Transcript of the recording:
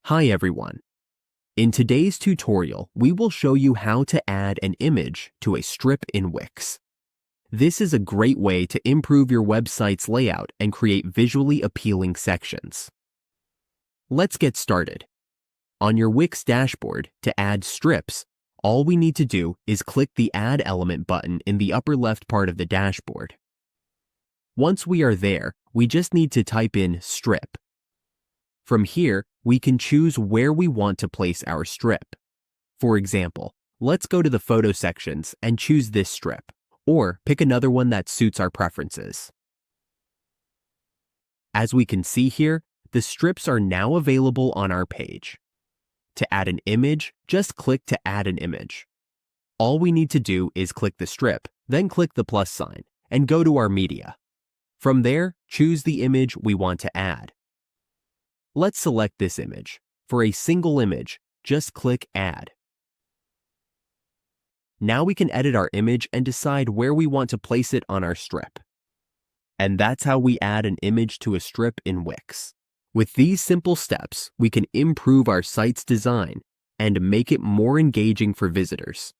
Hi everyone. In today's tutorial, we will show you how to add an image to a strip in Wix. This is a great way to improve your website's layout and create visually appealing sections. Let's get started. On your Wix dashboard, to add strips, all we need to do is click the Add Element button in the upper left part of the dashboard. Once we are there, we just need to type in strip. From here, we can choose where we want to place our strip. For example, let's go to the photo sections and choose this strip, or pick another one that suits our preferences. As we can see here, the strips are now available on our page. To add an image, just click to add an image. All we need to do is click the strip, then click the plus sign, and go to our media. From there, choose the image we want to add. Let's select this image. For a single image, just click Add. Now we can edit our image and decide where we want to place it on our strip. And that's how we add an image to a strip in Wix. With these simple steps, we can improve our site's design and make it more engaging for visitors.